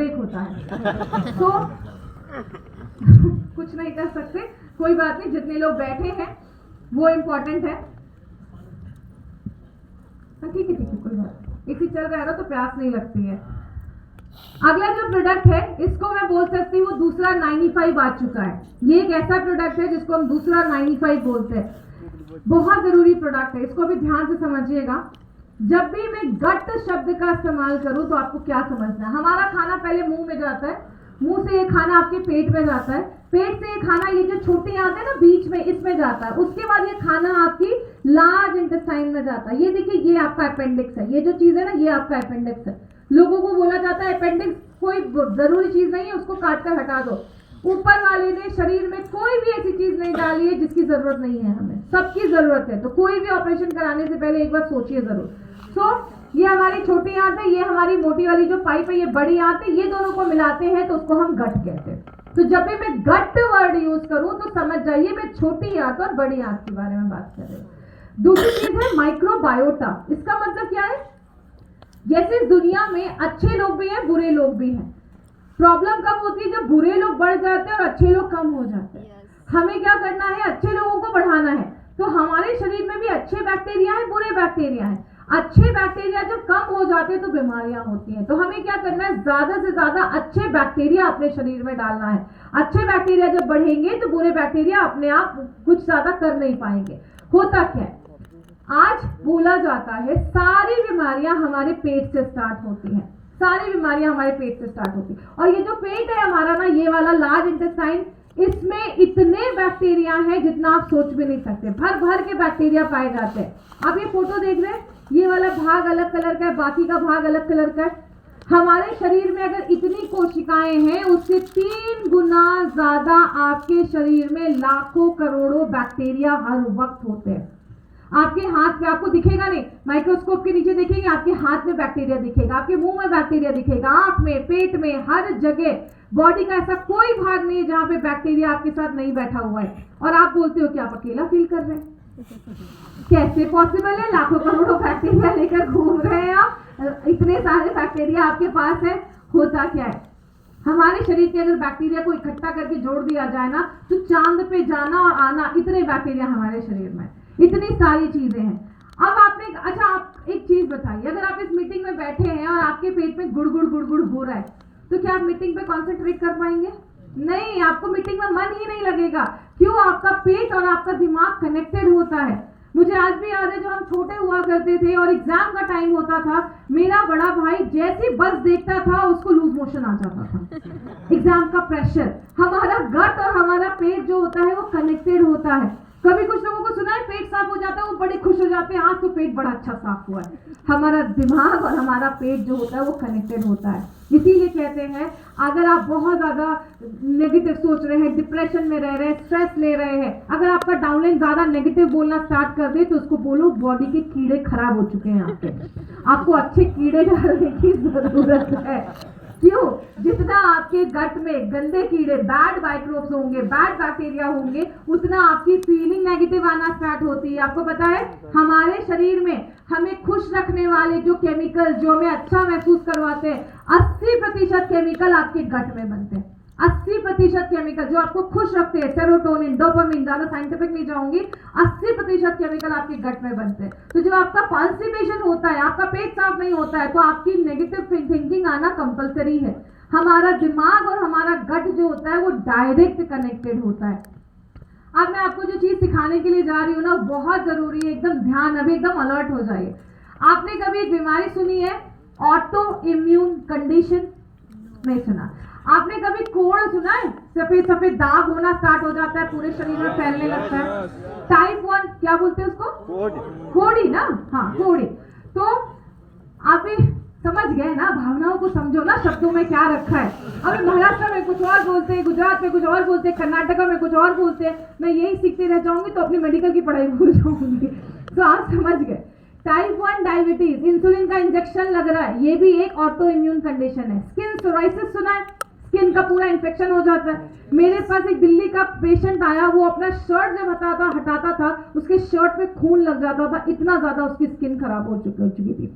Break होता है। तो कुछ नहीं कर सकते, कोई बात नहीं, जितने लोग बैठे हैं वो इम्पोर्टेंट है। ठीक है कोई बात नहीं, इसी चल रहा है ना तो प्यास नहीं लगती है। अगला जो प्रोडक्ट है इसको मैं बोल सकती हूँ दूसरा 95 आ चुका है। ये एक ऐसा प्रोडक्ट है जिसको हम दूसरा 95 बोलते हैं। बहुत जरूरी प्रोडक्ट है, इसको भी ध्यान से समझिएगा। जब भी मैं गट शब्द का इस्तेमाल करूं तो आपको क्या समझना है। हमारा खाना पहले मुंह में जाता है, मुंह से ये खाना आपके पेट में जाता है, पेट से ये खाना ये जो छोटे आते हैं ना बीच में, इसमें जाता है। उसके बाद ये खाना आपकी लार्ज इंटेस्टाइन में जाता है। ये देखिए ये आपका अपेंडिक्स है, ये जो चीज है ना ये आपका अपेंडिक्स है। लोगों को बोला जाता है अपेंडिक्स कोई जरूरी चीज नहीं है, उसको काट कर हटा दो। ऊपर वाले ने शरीर में कोई भी ऐसी चीज नहीं डाली है जिसकी जरूरत नहीं है, हमें सबकी जरूरत है। तो कोई भी ऑपरेशन कराने से पहले एक बार सोचिए जरूर। ये हमारी छोटी आंत है, ये हमारी मोटी वाली जो पाइप है ये बड़ी आंत है, ये दोनों को मिलाते हैं तो उसको हम गट कहते हैं। तो जब भी मैं गट वर्ड यूज करूं तो समझ जाइए मैं छोटी आंत और बड़ी आंत के बारे में बात कर रही हूँ। दूसरी चीज है माइक्रोबायोटा। इसका मतलब क्या है? जैसे इस दुनिया में अच्छे लोग भी हैं बुरे लोग भी हैं। प्रॉब्लम कब होती है? जब बुरे लोग बढ़ जाते हैं और अच्छे लोग कम हो जाते हैं। हमें क्या करना है? अच्छे लोगों को बढ़ाना है। तो हमारे शरीर में भी अच्छे बैक्टीरिया है, बुरे बैक्टीरिया है। अच्छे बैक्टीरिया जब कम हो जाते हैं तो बीमारियां होती हैं। तो हमें क्या करना है? ज्यादा से ज्यादा अच्छे बैक्टीरिया अपने शरीर में डालना है। अच्छे बैक्टीरिया जब बढ़ेंगे तो बुरे बैक्टीरिया अपने आप कुछ ज्यादा कर नहीं पाएंगे। होता क्या है? आज बोला जाता है सारी बीमारियां हमारे पेट से स्टार्ट होती हैं। सारी बीमारियां हमारे पेट से स्टार्ट होती है। और ये जो पेट है हमारा ना, ये वाला लार्ज इंटेस्टाइन, इसमें इतने बैक्टीरिया हैं जितना आप सोच भी नहीं सकते। भर भर के बैक्टीरिया पाए जाते हैं। आप ये फोटो देख रहे हैं, ये वाला भाग अलग कलर का है, बाकी का भाग अलग कलर का है। हमारे शरीर में अगर इतनी कोशिकाएं हैं उससे 3 गुना ज्यादा आपके शरीर में लाखों करोड़ों बैक्टीरिया हर वक्त होते हैं। आपके हाथ में आपको दिखेगा नहीं, माइक्रोस्कोप के नीचे देखेंगे आपके हाथ में बैक्टीरिया दिखेगा, आपके मुंह में बैक्टीरिया दिखेगा, आंख में, पेट में, हर जगह। बॉडी का ऐसा कोई भाग नहीं है जहां पे बैक्टीरिया आपके साथ नहीं बैठा हुआ है। और आप बोलते हो कि आप अकेला फील कर रहे हैं। कैसे पॉसिबल है? लाखों करोड़ों बैक्टीरिया लेकर घूम रहे हैं आप, इतने सारे बैक्टीरिया आपके पास है। होता क्या है? हमारे शरीर के अगर बैक्टीरिया को इकट्ठा करके जोड़ दिया जाए ना तो चांद पे जाना और आना, इतने बैक्टीरिया हमारे शरीर में, इतनी सारी चीजें हैं। अब आपने अच्छा आप एक चीज बताइए, अगर आप इस मीटिंग में बैठे हैं और आपके पेट में गुड़ गुड़ गुड़ गुड़ हो रहा है तो क्या आप मीटिंग पे कॉन्सेंट्रेट कर पाएंगे? नहीं, आपको मीटिंग में मन ही नहीं लगेगा। क्यों? आपका पेट और आपका दिमाग कनेक्टेड होता है। मुझे आज भी याद है जब हम छोटे हुआ करते थे और एग्जाम का टाइम होता था, मेरा बड़ा भाई जैसे बस देखता था उसको लूज मोशन आ जाता था। एग्जाम का प्रेशर, हमारा गट और हमारा पेट जो होता है वो कनेक्टेड होता है। कभी कुछ लोगों को सुना है पेट साफ हो जाता है, वो बड़े खुश हो जाते हैं, आज तो पेट बड़ा अच्छा साफ हुआ है। हमारा दिमाग और हमारा पेट जो होता है वो कनेक्टेड होता है। इसीलिए कहते हैं अगर आप बहुत ज्यादा नेगेटिव सोच रहे हैं, डिप्रेशन में रह रहे हैं, स्ट्रेस ले रहे हैं, अगर आपका डाउनलाइन ज्यादा नेगेटिव बोलना स्टार्ट कर दे तो उसको बोलो बॉडी के कीड़े खराब हो चुके हैं आपको अच्छे कीड़े डालने की जरूरत है। क्यों? जितना आपके गट में गंदे कीड़े, बैड माइक्रोब्स होंगे, बैड बैक्टीरिया होंगे, उतना आपकी फीलिंग नेगेटिव आना स्टार्ट होती है। आपको पता है हमारे शरीर में हमें खुश रखने वाले जो केमिकल जो हमें अच्छा महसूस करवाते हैं, 80% केमिकल आपके गट में बनते हैं। 80% केमिकल जो आपको खुश रखते हैं, सेरोटोनिन, डोपामिन, ज्यादा साइंटिफिक नहीं जाऊंगी, 80% केमिकल आपके गट में बनते हैं। तो जब आपका कॉन्स्टिपेशन होता है, आपका पेट साफ नहीं होता है, तो आपकी नेगेटिव थिंकिंग आना कंपलसरी है। हमारा दिमाग और हमारा गट जो होता है वो डायरेक्ट कनेक्टेड होता है। अब मैं आपको जो चीज सिखाने के लिए जा रही हूँ ना बहुत जरूरी है, एकदम ध्यान, अभी एकदम अलर्ट हो जाइए। आपने कभी एक बीमारी सुनी है ऑटो इम्यून कंडीशन? नहीं सुना। आपने कभी कोड़ सुना है? सफेद सफेद दाग होना स्टार्ट हो जाता है, पूरे शरीर में फैलने लगता है। टाइप 1 क्या बोलते हैं उसको? कोड़ी ना, हाँ कोड़ी। तो आप समझ गए ना, भावनाओं को समझो ना, शब्दों में क्या रखा है। अभी महाराष्ट्र में कुछ और बोलते हैं, गुजरात में कुछ और बोलते हैं, कर्नाटका में कुछ और बोलते हैं। मैं यही सीखते रह जाऊंगी तो अपनी मेडिकल की पढ़ाई भूल जाऊंगी। तो आप समझ गए। टाइप 1 डायबिटीज, इंसुलिन का इंजेक्शन लग रहा है, ये भी एक ऑटो इम्यून कंडीशन है। स्किन सोराइसिस सुना है? स्किन का पूरा इन्फेक्शन हो जाता है। मेरे पास एक दिल्ली का पेशेंट आया, वो अपना शर्ट जब हटाता था उसके शर्ट पे खून लग जाता था, इतना ज्यादा उसकी स्किन खराब हो चुकी थी।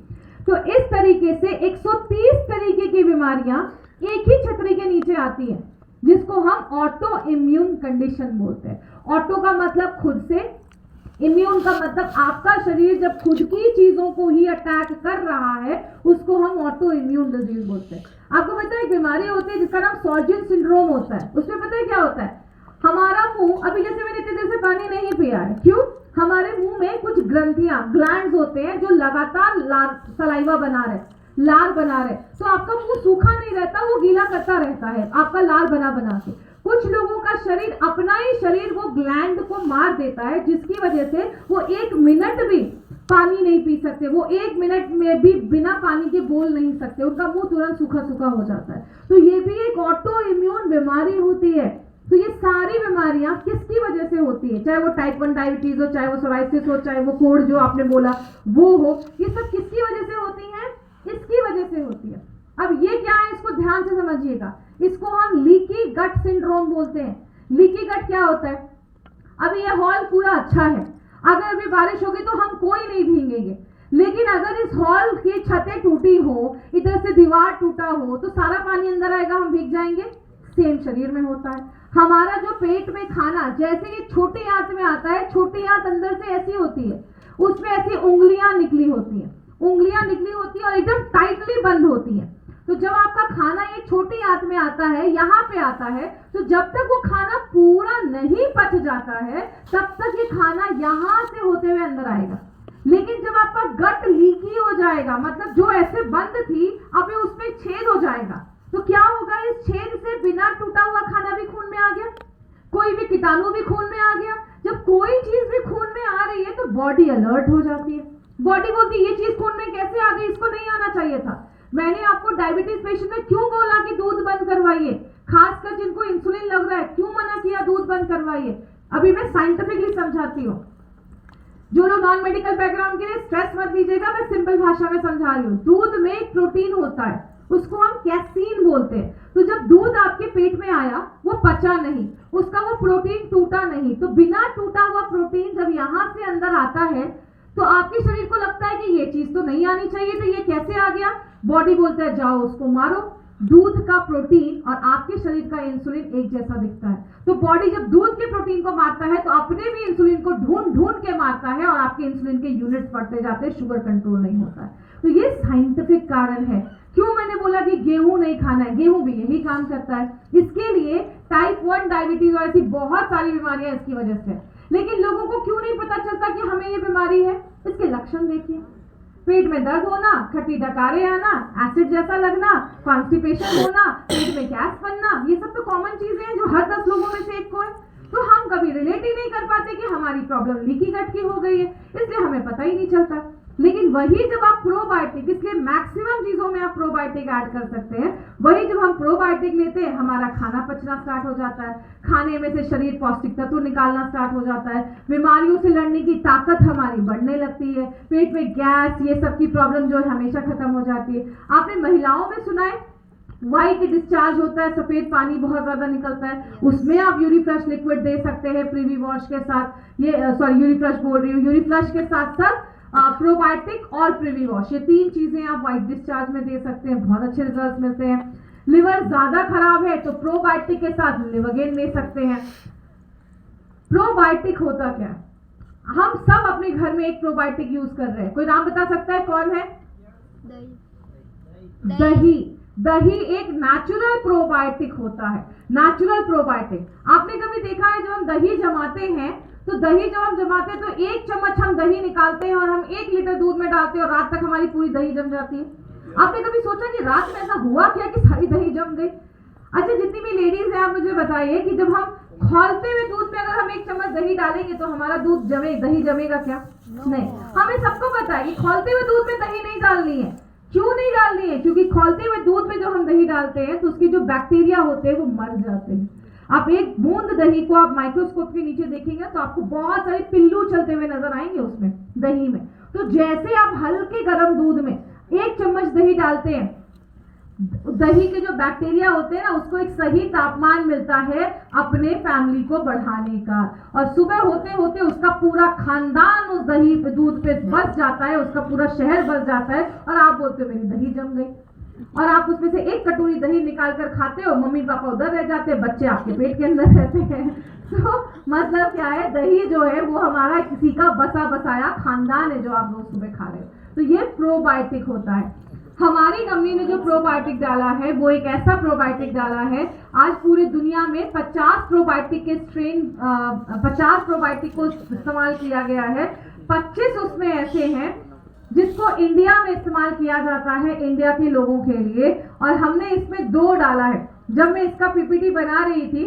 तो इस तरीके से 130 तरीके की बीमारियां एक ही छतरी के नीचे आती है, जिसको हम ऑटो इम्यून कंडीशन बोलते हैं। ऑटो का मतलब खुद से, इम्यून का मतलब आपका शरीर जब खुद की चीजों को ही अटैक कर रहा है, उसको हम ऑटो इम्यून डिजीज बोलते हैं। आपको पता है एक बीमारी होती है जिसका नाम सॉल्जन सिंड्रोम होता है। उसमें पता है क्या होता है, हमारा मुंह, अभी जैसे मैंने इतनी देर से पानी नहीं पिया है, क्यों? हमारे मुंह में कुछ ग्रंथियां, ग्लैंड्स होते हैं जो लगातार सलाइवा बना रहे, लार बना रहे, तो आपका मुंह सूखा नहीं रहता, वो गीला करता रहता है आपका लार बना बना के। कुछ लोगों का शरीर, अपना ही शरीर वो ग्लैंड को मार देता है, जिसकी वजह से वो 1 मिनट भी पानी नहीं पी सकते, वो 1 मिनट में भी बिना पानी के बोल नहीं सकते, उनका मुंह तुरंत सूखा सूखा हो जाता है। तो ये भी एक ऑटो इम्यून बीमारी होती है। तो ये सारी बीमारियां किसकी वजह से होती है, चाहे वो टाइप 1 डायबिटीज हो, चाहे वो सोराइसिस हो, चाहे वो कोढ़ जो आपने बोला वो हो, ये सब किसकी वजह से होती है? इसकी वजह से होती है। अब ये क्या है, इसको ध्यान से समझिएगा। इसको हम लीकी गट सिंड्रोम बोलते हैं। लीकी गट क्या होता है? अभी ये हॉल पूरा अच्छा है, अगर अभी बारिश होगी तो हम कोई नहीं भीगेंगे, लेकिन अगर इस हॉल की छतें टूटी हो, इधर से दीवार टूटा हो, तो सारा पानी अंदर आएगा, हम भीग जाएंगे। सेम शरीर में होता है। हमारा जो पेट में खाना, जैसे ये छोटी आंत में आता है, छोटी आंत अंदर से ऐसी होती है, उसमें ऐसी उंगलियां निकली होती हैं, उंगलियां निकली होती है और एकदम टाइटली बंद होती है। तो जब आपका खाना ये छोटी आंत में आता है, यहाँ पे आता है, तो जब तक वो खाना पूरा नहीं पच जाता है, तब तक ये खाना यहाँ से होते हुए अंदर आएगा। लेकिन जब आपका गट लीकी हो जाएगा, मतलब जो ऐसे बंद थी, अब ये उसमें छेद हो जाएगा, तो क्या होगा? इस छेद से बिना टूटा हुआ खाना भी खून में आ गया, कोई भी कीटाणु भी खून में आ गया। जब कोई चीज भी खून में आ रही है तो बॉडी अलर्ट हो जाती है। बॉडी बोलती है ये चीज खून में कैसे आ गई, इसको नहीं आना चाहिए था। मैंने आपको डायबिटीज पेशेंट में क्यों बोला कि दूध बंद करवाइए, खासकर जिनको इंसुलिन लग रहा है, क्यों मना किया दूध बंद करवाइए? अभी मैं साइंटिफिकली समझाती हूँ। जो लोग नॉन मेडिकल बैकग्राउंड के लिए स्ट्रेस मत लीजिएगा, मैं सिंपल भाषा में समझा रही हूँ। दूध में एक प्रोटीन होता है, उसको हम कैसीन बोलते हैं। तो जब दूध आपके पेट में आया, वो पचा नहीं, उसका वो प्रोटीन टूटा नहीं, तो बिना टूटा हुआ प्रोटीन जब यहाँ से अंदर आता है, तो आपके शरीर को लगता है कि ये चीज तो नहीं आनी चाहिए, तो ये कैसे आ गया? बॉडी बोलता है जाओ उसको मारो। दूध का प्रोटीन और आपके शरीर का इंसुलिन एक जैसा दिखता है, तो बॉडी जब दूध के प्रोटीन को मारता है, तो अपने भी इंसुलिन को ढूंढ ढूंढ के मारता है, और आपके इंसुलिन के यूनिट्स बढ़ते जाते हैं, शुगर कंट्रोल नहीं होता है। तो ये साइंटिफिक कारण है। क्यों मैंने बोला कि गेहूं नहीं खाना है? गेहूं भी यही काम करता है। इसके लिए टाइप 1 डायबिटीज और ऐसी बहुत सारी बीमारियां इसकी वजह से। लेकिन लोगों को क्यों नहीं पता चलता कि हमें ये बीमारी है? इसके लक्षण देखिए, पेट में दर्द होना, खट्टी डकारे आना, एसिड जैसा लगना, कॉन्स्टिपेशन होना, पेट में गैस बनना, ये सब तो कॉमन चीजें हैं जो हर 10 लोगों में से एक को है। तो हम कभी रिलेट ही नहीं कर पाते कि हमारी प्रॉब्लम लीकी गट की हो गई है, इसलिए हमें पता ही नहीं चलता। लेकिन वही जब आप प्रोबायोटिक, इसलिए मैक्सिमम चीजों में आप प्रोबायोटिक ऐड कर सकते हैं, वही जब हम प्रोबायोटिक लेते हैं, हमारा खाना पचना स्टार्ट हो जाता है, खाने में से शरीर पौष्टिक तत्व निकालना स्टार्ट हो जाता है, बीमारियों से लड़ने की ताकत हमारी बढ़ने लगती है, पेट में गैस, ये सब की प्रॉब्लम जो है हमेशा खत्म हो जाती है। आपने महिलाओं में सुना है व्हाइट डिस्चार्ज होता है, सफेद पानी बहुत ज्यादा निकलता है, उसमें आप यूरिफ्लश लिक्विड दे सकते हैं प्रीवी वॉश के साथ। ये यूरिफ्लश बोल रही हूँ, यूरिफ्लश के साथ साथ प्रोबायोटिक और प्रीवी वॉश, ये 3 चीजें आप व्हाइट डिस्चार्ज में दे सकते हैं, बहुत अच्छे रिजल्ट मिलते हैं। लिवर ज्यादा खराब है तो प्रोबायोटिक के साथ लिवोगेन ले सकते हैं। प्रोबायोटिक होता क्या? हम सब अपने घर में एक प्रोबायोटिक यूज कर रहे हैं, कोई नाम बता सकता है कौन है? दही। दही एक नेचुरल प्रोबायोटिक होता है, नेचुरल प्रोबायोटिक। आपने कभी देखा है जब हम दही जमाते हैं, तो दही जब हम जमाते हैं तो 1 चम्मच हम दही निकालते हैं और हम 1 लीटर दूध में डालते हैं और रात तक हमारी पूरी दही जम जाती है। आपने कभी सोचा कि रात में ऐसा हुआ क्या कि सारी दही जम गई? अच्छा, जितनी भी लेडीज हैं आप मुझे बताइए कि जब हम खौलते हुए दूध में अगर हम 1 चम्मच दही डालेंगे तो हमारा दूध दही जमेगा क्या? नहीं। हमें सबको पता है कि खौलते हुए दूध में दही नहीं डालनी है। क्यों नहीं डालनी है? क्योंकि खौलते हुए दूध में जो हम दही डालते हैं तो उसके जो बैक्टीरिया होते हैं वो मर जाते हैं। आप एक बूंद दही को आप माइक्रोस्कोप के नीचे देखेंगे तो आपको बहुत सारे पिल्लू चलते हुए नजर आएंगे उसमें, दही में। तो जैसे आप हल्के गर्म दूध में 1 चम्मच दही डालते हैं, दही के जो बैक्टीरिया होते हैं ना, उसको एक सही तापमान मिलता है अपने फैमिली को बढ़ाने का, और सुबह होते होते उसका पूरा खानदान उस दही पे दूध पे बस जाता है, उसका पूरा शहर बस जाता है, और आप बोलते हो मेरी दही जम गई। और आप उसमें से एक कटोरी दही निकाल कर खाते हो, मम्मी पापा उधर रह जाते हैं, बच्चे आपके पेट के अंदर रहते हैं। तो मतलब क्या है, दही जो है वो हमारा किसी का बसा बसाया खानदान है जो आप रोज सुबह खा रहे हो। तो ये प्रोबायोटिक होता है। हमारी कंपनी ने जो प्रोबायोटिक डाला है वो एक ऐसा प्रोबायोटिक डाला है, आज पूरी दुनिया में 50 प्रोबायोटिक के स्ट्रेन 50 प्रोबायोटिक को इस्तेमाल किया गया है। 25 उसमें ऐसे हैं जिसको इंडिया में इस्तेमाल किया जाता है इंडिया के लोगों के लिए, और हमने इसमें 2 डाला है। जब मैं इसका पीपीटी बना रही थी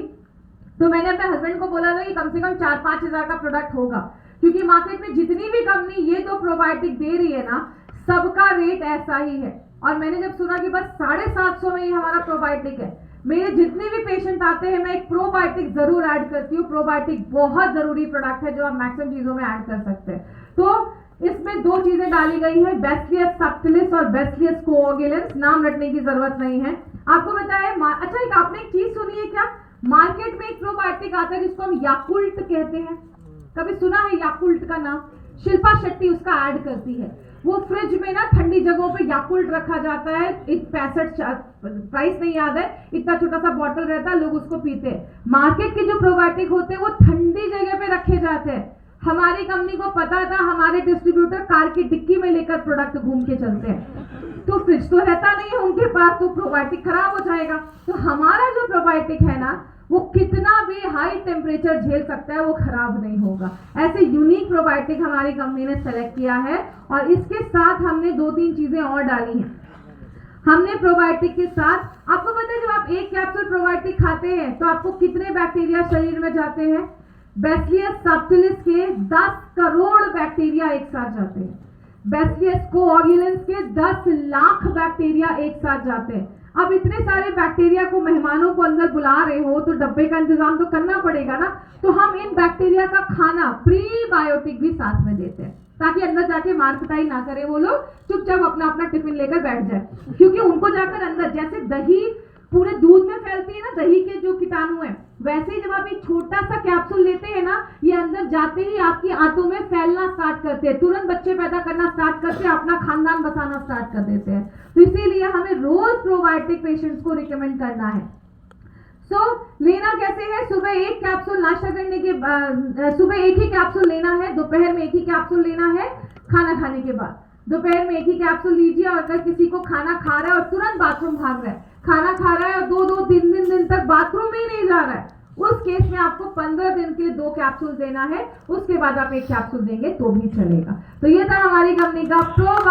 तो मैंने अपने हस्बैंड को बोला था कि कम से कम 4-5 हज़ार का प्रोडक्ट होगा, क्योंकि मार्केट में जितनी भी कंपनी ये 2 प्रोबायोटिक दे रही है ना, सबका रेट ऐसा ही है। और मैंने जब सुना कि बस 750 में ही हमारा प्रोबायोटिक है, मेरे जितने भी पेशेंट आते हैं मैं एक प्रोबायोटिक जरूर ऐड करती हूँ। प्रोबायोटिक बहुत जरूरी प्रोडक्ट है जो आप मैक्सिमम चीजों में ऐड कर सकते हैं। तो इसमें 2 चीजें डाली गई है, बैसिलियस सबटिलिस और बैसिलियस कोएगुलेंस। नाम रटने की जरूरत नहीं है। आपको बताया अच्छा, एक आपने एक चीज सुनी है क्या, मार्केट में एक प्रोबायोटिक आता है जिसको हम याकुल्ट कहते हैं, कभी सुना है याकुल्ट का नाम? शिल्पा शेट्टी उसका ऐड करती है। वो फ्रिज में ना ठंडी जगहों पे याकुल्ट रखा जाता है, 65 प्राइस नहीं याद है, इतना छोटा सा बॉटल रहता है, लोग उसको पीते हैं। मार्केट के जो प्रोबायोटिक होते हैं वो ठंडी जगह पे रखे जाते हैं। हमारी कंपनी को पता था, हमारे डिस्ट्रीब्यूटर कार की डिक्की में लेकर प्रोडक्ट घूम के चलते हैं, तो फ्रिज तो रहता नहीं है उनके पास, तो प्रोबायोटिक खराब हो जाएगा। तो हमारा जो प्रोबायोटिक है ना, वो कितना भी हाई टेम्परेचर झेल सकता है, वो खराब नहीं होगा। ऐसे यूनिक प्रोबायोटिक हमारी कंपनी ने सेलेक्ट किया है, और इसके साथ हमने 2-3 चीजें और डाली हैं। हमने प्रोबायोटिक के साथ, आपको पता है जब आप एक कैप्सूल प्रोबायोटिक खाते हैं तो आपको कितने बैक्टीरिया शरीर में जाते हैं? बैसिलियस सबटिलिस के 10 करोड़ बैक्टीरिया एक साथ जाते हैं। बैसिलियस कोएगुलेंस के 10 लाख बैक्टीरिया एक साथ जाते हैं। अब इतने सारे बैक्टीरिया को, मेहमानों को अंदर बुला रहे हो तो डब्बे का इंतजाम तो करना पड़ेगा ना, तो हम इन बैक्टीरिया का खाना प्रीबायोटिक भी साथ में देते हैं, ताकि अंदर जाके मार पिटाई ना करे वो लोग, चुपचाप अपना अपना टिफिन लेकर बैठ जाए। क्योंकि उनको जाकर अंदर, जैसे दही पूरे दूध में फैलती है ना, दही के जो कीटाणु है, वैसे ही जब आप एक छोटा सा कैप्सूल लेते हैं ना, ये अंदर जाते ही आपकी आंतों में फैलना स्टार्ट करते हैं, तुरंत बच्चे पैदा करना स्टार्ट करते हैं, अपना खानदान बसाना स्टार्ट कर देते हैं। तो इसीलिए हमें रोज प्रोबायोटिक पेशेंट्स को रिकमेंड करना है। लेना कैसे है? सुबह एक कैप्सूल नाश्ता करने के सुबह एक ही कैप्सूल लेना है, दोपहर में एक ही कैप्सूल लेना है, खाना खाने के बाद दोपहर में एक ही कैप्सूल लीजिए। और अगर किसी को खाना खा रहा है और तुरंत बाथरूम भाग रहा है, खाना खा रहा है और 2-2 दिन तक बाथरूम में ही नहीं जा रहा है, उस केस में आपको 15 दिन के लिए 2 कैप्सूल देना है, उसके बाद आप एक कैप्सूल देंगे तो भी चलेगा। तो ये था हमारी कंपनी का प्रो